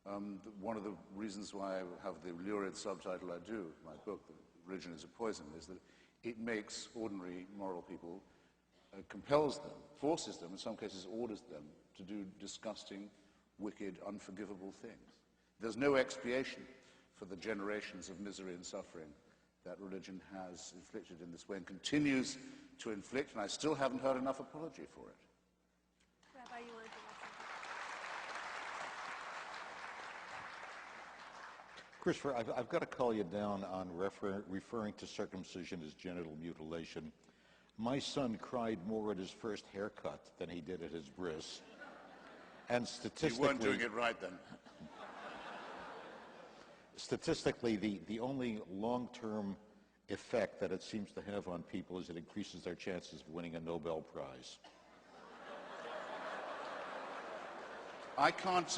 One of the reasons why I have the lurid subtitle I do, my book, Religion is a Poison, is that it makes ordinary moral people, compels them, forces them, in some cases orders them, to do disgusting, wicked, unforgivable things. There's no expiation for the generations of misery and suffering that religion has inflicted in this way and continues to inflict, and I still haven't heard enough apology for it. Rabbi, you want to do that? Christopher, I've got to call you down on referring to circumcision as genital mutilation. My son cried more at his first haircut than he did at his bris. And statistically... You weren't doing it right then. Statistically, the only long-term effect that it seems to have on people is it increases their chances of winning a Nobel Prize. I can't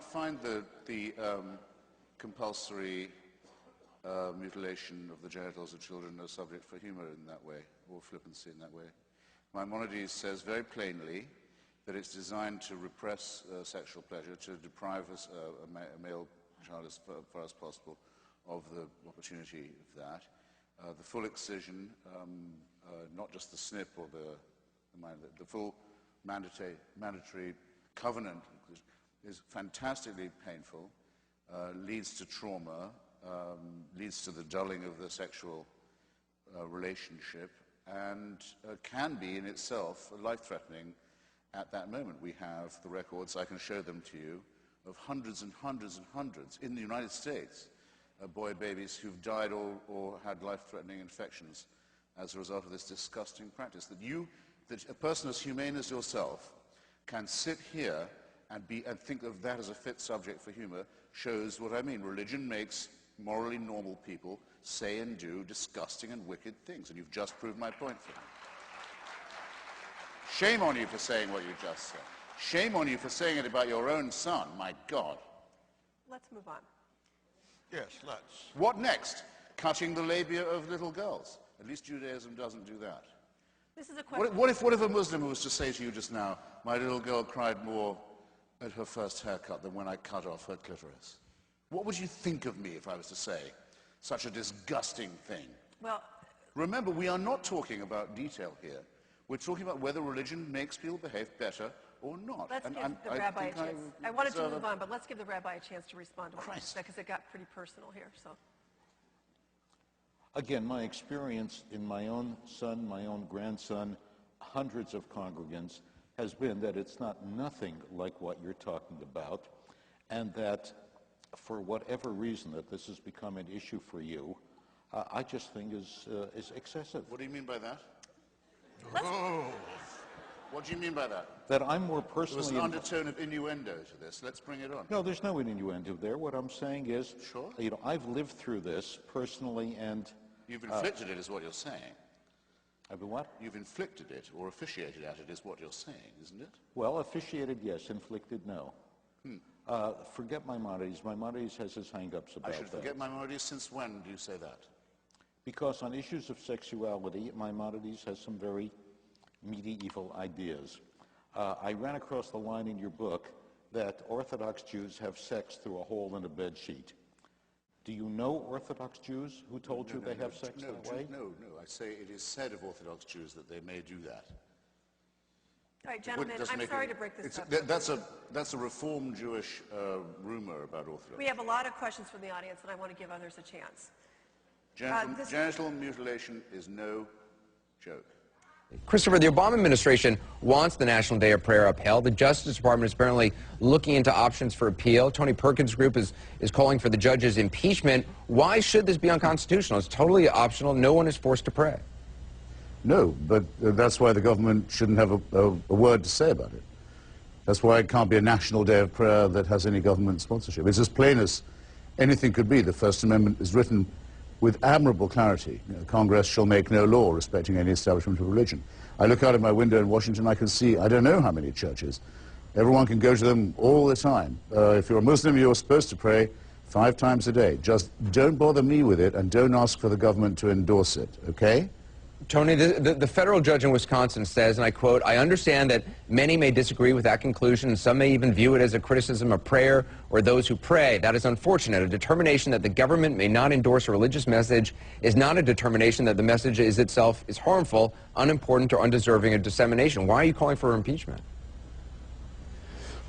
find the compulsory mutilation of the genitals of children a subject for humor in that way, or flippancy in that way. Maimonides says very plainly that it's designed to repress sexual pleasure, to deprive us, a male child as far as possible of the opportunity of that. The full excision, not just the snip or the full mandatory covenant is fantastically painful, leads to trauma, leads to the dulling of the sexual relationship, and can be in itself life-threatening at that moment. We have the records, I can show them to you, of hundreds and hundreds and hundreds in the United States, boy babies who've died or had life-threatening infections as a result of this disgusting practice. That a person as humane as yourself can sit here and think of that as a fit subject for humor shows what I mean. Religion makes morally normal people say and do disgusting and wicked things, and you've just proved my point for me. Shame on you for saying what you just said. Shame on you for saying it about your own son, my God. Let's move on. Yes, let's. What next? Cutting the labia of little girls. At least Judaism doesn't do that. This is a question. What if a Muslim was to say to you just now, my little girl cried more at her first haircut than when I cut off her clitoris? What would you think of me if I was to say such a disgusting thing? Well, remember, we are not talking about detail here. We're talking about whether religion makes people behave better or not. let's give the rabbi a chance. I wanted to move on, but let's give the rabbi a chance to respond to what you said, because it got pretty personal here. So, again, my experience in my own son, my own grandson, hundreds of congregants, has been that it's nothing like what you're talking about, and that for whatever reason that this has become an issue for you, I just think is excessive. What do you mean by that? Oh. What do you mean by that? That I'm more personally... There's an undertone of innuendo to this. Let's bring it on. No, there's no innuendo there. What I'm saying is, sure, you know, I've lived through this personally, and... You've inflicted it, is what you're saying. I've been what? You've inflicted it, or officiated at it, is what you're saying, isn't it? Well, officiated, yes. Inflicted, no. Forget Maimonides. Maimonides has his hang-ups about that. I should forget Maimonides. Since when do you say that? Because on issues of sexuality, Maimonides has some very medieval ideas. I ran across the line in your book that Orthodox Jews have sex through a hole in a bed sheet. Do you know Orthodox Jews who told you they have sex that way? No. I say it is said of Orthodox Jews that they may do that. all right, gentlemen, I'm sorry to break this up. That's a Reformed Jewish rumor about Orthodox. We have a lot of questions from the audience, and I want to give others a chance. Genital mutilation is no joke. Christopher, the Obama administration wants the National Day of Prayer upheld. The Justice Department is apparently looking into options for appeal. Tony Perkins' group is calling for the judge's impeachment. Why should this be unconstitutional? It's totally optional. No one is forced to pray. No, but that's why the government shouldn't have a word to say about it. That's why it can't be a National Day of Prayer that has any government sponsorship. It's as plain as anything could be. The First Amendment is written with admirable clarity. You know, Congress shall make no law respecting any establishment of religion. I look out of my window in Washington, I can see, I don't know how many churches. Everyone can go to them all the time. If you're a Muslim, you're supposed to pray 5 times a day. Just don't bother me with it, and don't ask for the government to endorse it, okay? Tony, the federal judge in Wisconsin says, and I quote, "I understand that many may disagree with that conclusion, and some may even view it as a criticism of prayer or those who pray. That is unfortunate. A determination that the government may not endorse a religious message is not a determination that the message itself is harmful, unimportant, or undeserving of dissemination." Why are you calling for impeachment?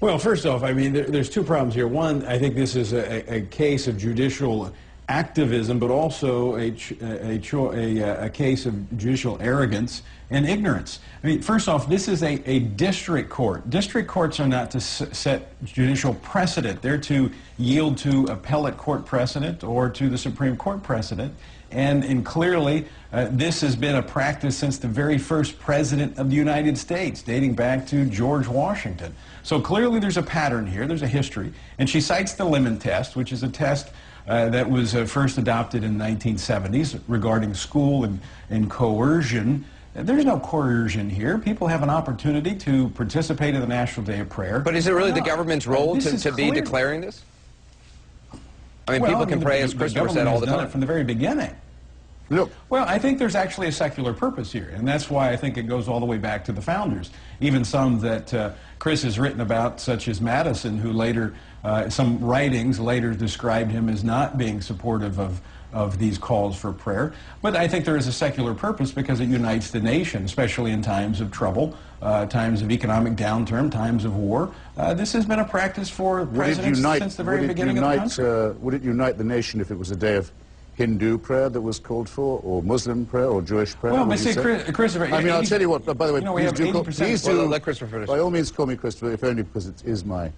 Well, first off, I mean, there's two problems here. One, I think this is a case of judicial activism, but also a case of judicial arrogance and ignorance. I mean, first off, this is a district court. District courts are not to set judicial precedent. They're to yield to appellate court precedent or to the Supreme Court precedent. And clearly, this has been a practice since the very first president of the United States, dating back to George Washington. So clearly there's a pattern here, there's a history. And she cites the Lemon test, which is a test that was first adopted in the 1970s regarding school and coercion. There's no coercion here. People have an opportunity to participate in the National Day of Prayer. But is it really the government's role to be declaring this? I mean, people can pray, as Christopher said, all the time. Done it from the very beginning. Look. Well, I think there's actually a secular purpose here, and that's why I think it goes all the way back to the founders. Even some that Chris has written about, such as Madison, who later, some writings later described him as not being supportive of these calls for prayer. But I think there is a secular purpose because it unites the nation, especially in times of trouble, times of economic downturn, times of war. This has been a practice for presidents since the very beginning of the country. Would it unite the nation if it was a day of Hindu prayer that was called for, or Muslim prayer, or Jewish prayer? Well, but see, Christopher... I mean, I'll tell you what, by the way, please do, let Christopher finish. By all means, call me Christopher, if only because it is my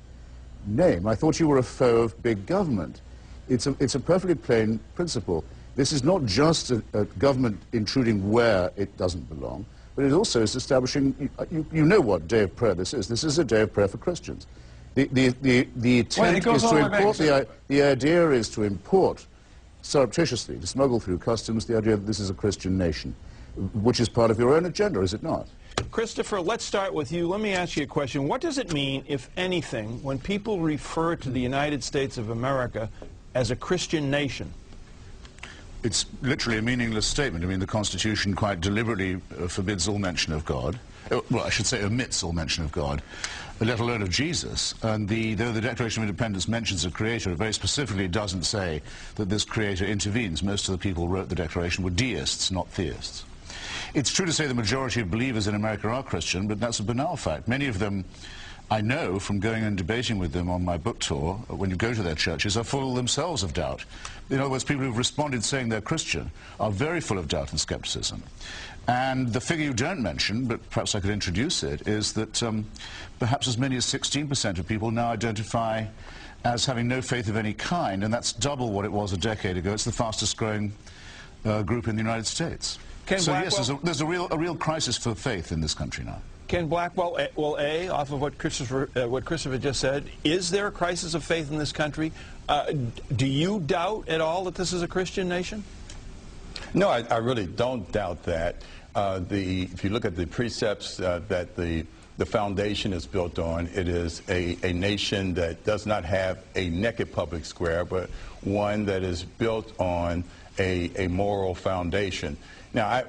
name. I thought you were a foe of big government. It's a perfectly plain principle. This is not just a government intruding where it doesn't belong, but it also is establishing, you know what day of prayer this is. This is a day of prayer for Christians. The attempt is to import, the idea is to import surreptitiously, to smuggle through customs, the idea that this is a Christian nation, which is part of your own agenda, is it not? Christopher, let's start with you. Let me ask you a question. What does it mean, if anything, when people refer to the United States of America as a Christian nation? It's literally a meaningless statement. I mean, the Constitution quite deliberately forbids all mention of God. Well, I should say omits all mention of God, let alone of Jesus. And though the Declaration of Independence mentions a creator, it very specifically doesn't say that this creator intervenes. Most of the people who wrote the Declaration were deists, not theists. It's true to say the majority of believers in America are Christian, but that's a banal fact. Many of them, I know from going and debating with them on my book tour, when you go to their churches, are full themselves of doubt. In other words, people who've responded saying they're Christian are very full of doubt and skepticism. And the figure you don't mention, but perhaps I could introduce it, is that perhaps as many as 16% of people now identify as having no faith of any kind, and that's double what it was a decade ago. It's the fastest growing group in the United States. So yes, there's a real crisis for faith in this country now. Ken Blackwell, off of what Christopher just said, is there a crisis of faith in this country? Do you doubt at all that this is a Christian nation? No, I really don't doubt that. If you look at the precepts that the foundation is built on, it is a nation that does not have a naked public square, but one that is built on a moral foundation. Now,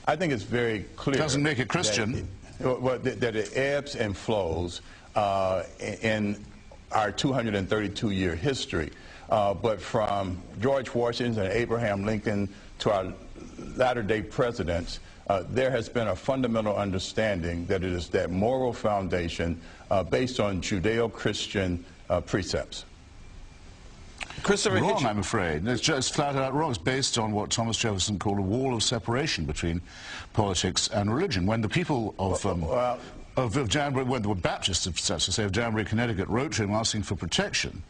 I think it's very clear. Doesn't make it Christian. That it ebbs and flows in our 232-year history. But from George Washington and Abraham Lincoln to our latter-day presidents, there has been a fundamental understanding that it is that moral foundation based on Judeo-Christian precepts. Christopher Wrong, Hitchens. I'm afraid. It's just flat out wrong. It's based on what Thomas Jefferson called a wall of separation between politics and religion. When the people of Danbury, when the Baptists, such to say, of Danbury, Connecticut, wrote to him asking for protection,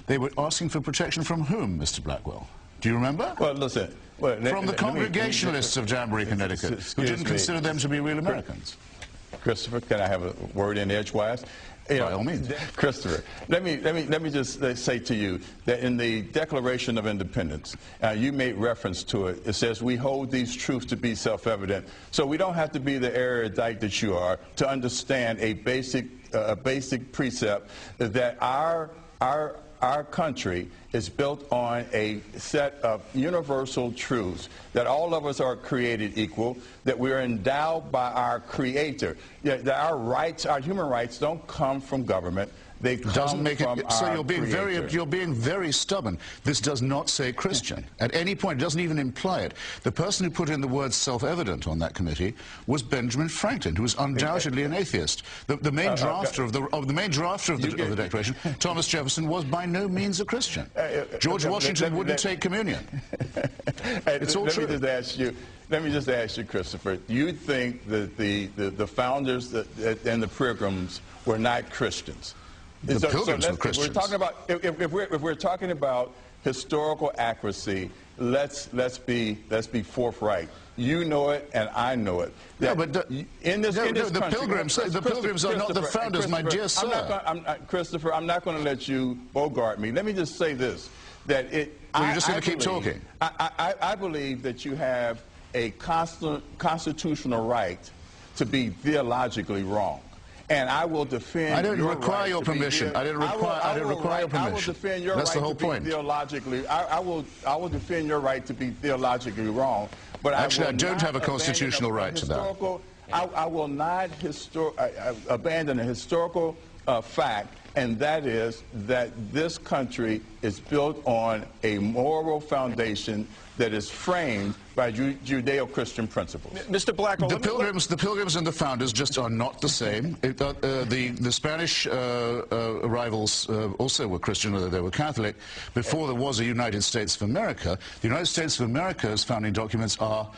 they were asking for protection from whom, Mr. Blackwell? Do you remember? Well, listen. From the Congregationalists of Danbury, Connecticut, who didn't consider them to be real Americans. Christopher, can I have a word in edgewise? By all means. Christopher, let me just say to you that in the Declaration of Independence, you made reference to it. It says, we hold these truths to be self-evident. So we don't have to be the erudite that you are to understand a basic precept that our our country is built on a set of universal truths, that all of us are created equal, that we're endowed by our Creator, that our rights, our human rights, don't come from government. They come from so our you're being very stubborn. This does not say Christian. At any point, it doesn't even imply it. The person who put in the word self-evident on that committee was Benjamin Franklin, who was undoubtedly an atheist. The main drafter of the Declaration, Thomas Jefferson, was by no means a Christian. George Washington wouldn't take communion. It's all true. Let me just ask you, Christopher, do you think that the founders and the Pilgrims were not Christians? The Pilgrims were Christians. We're talking about, if we're talking about historical accuracy, let's be forthright. You know it, and I know it. Yeah, but the Pilgrims are not the founders, my dear sir. Christopher, I'm not going to let you bogart me. Let me just say this: that you're just going to keep talking. I believe that you have a constitutional right to be theologically wrong. And I will defend. I didn't require your permission. I didn't require your permission. I will defend your right to be theologically. I will defend your right to be theologically wrong. But actually, I don't have a constitutional right to that. I will not abandon a historical fact, and that is that this country is built on a moral foundation that is framed by Judeo-Christian principles. Mr. Blackwell, the Pilgrims and the founders just are not the same. The Spanish arrivals also were Christian, although they were Catholic. Before there was a United States of America, the United States of America's founding documents are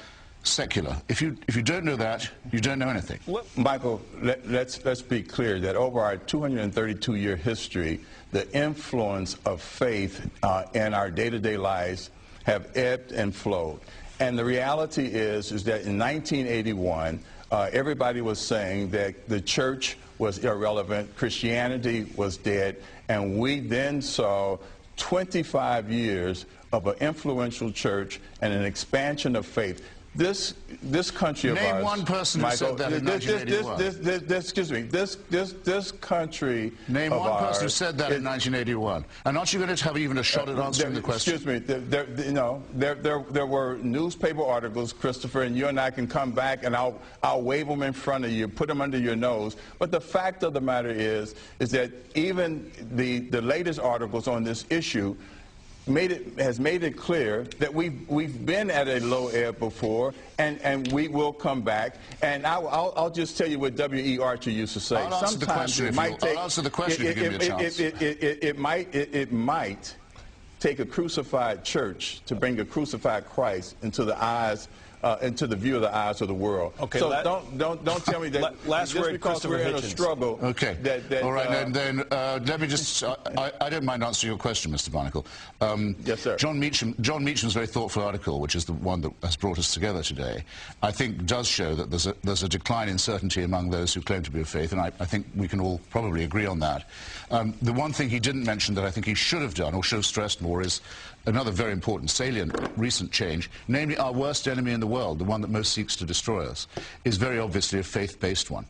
secular. If you don't know that, you don't know anything. Michael, let's be clear that over our 232-year history, the influence of faith in our day-to-day lives have ebbed and flowed. And the reality is that in 1981, everybody was saying that the church was irrelevant, Christianity was dead, and we then saw 25 years of an influential church and an expansion of faith. This country of ours... Name one person who said that in 1981. Excuse me. This country Name one person who said that in 1981. And aren't you going to have even a shot at answering the question? Excuse me. There were newspaper articles, Christopher, and you and I can come back and I'll wave them in front of you, put them under your nose. But the fact of the matter is that even the latest articles on this issue has made it clear that we've been at a low ebb before, and we will come back. And I'll just tell you what W.E. Archer used to say. Sometimes it might take. I'll answer the question if you give me a chance. It might take a crucified church to bring a crucified Christ into the eyes. Into the view of the eyes of the world. Okay, so don't tell me that last just word, because we're in a struggle. Okay. All right, then let me just. I don't mind answering your question, Mr. Barnacle. Yes, sir. John Meacham's very thoughtful article, which is the one that has brought us together today, I think does show that there's a decline in certainty among those who claim to be of faith, and I think we can all probably agree on that. The one thing he didn't mention that I think he should have done or should have stressed more is another very important, salient, recent change, namely our worst enemy in the world, the one that most seeks to destroy us, is very obviously a faith-based one.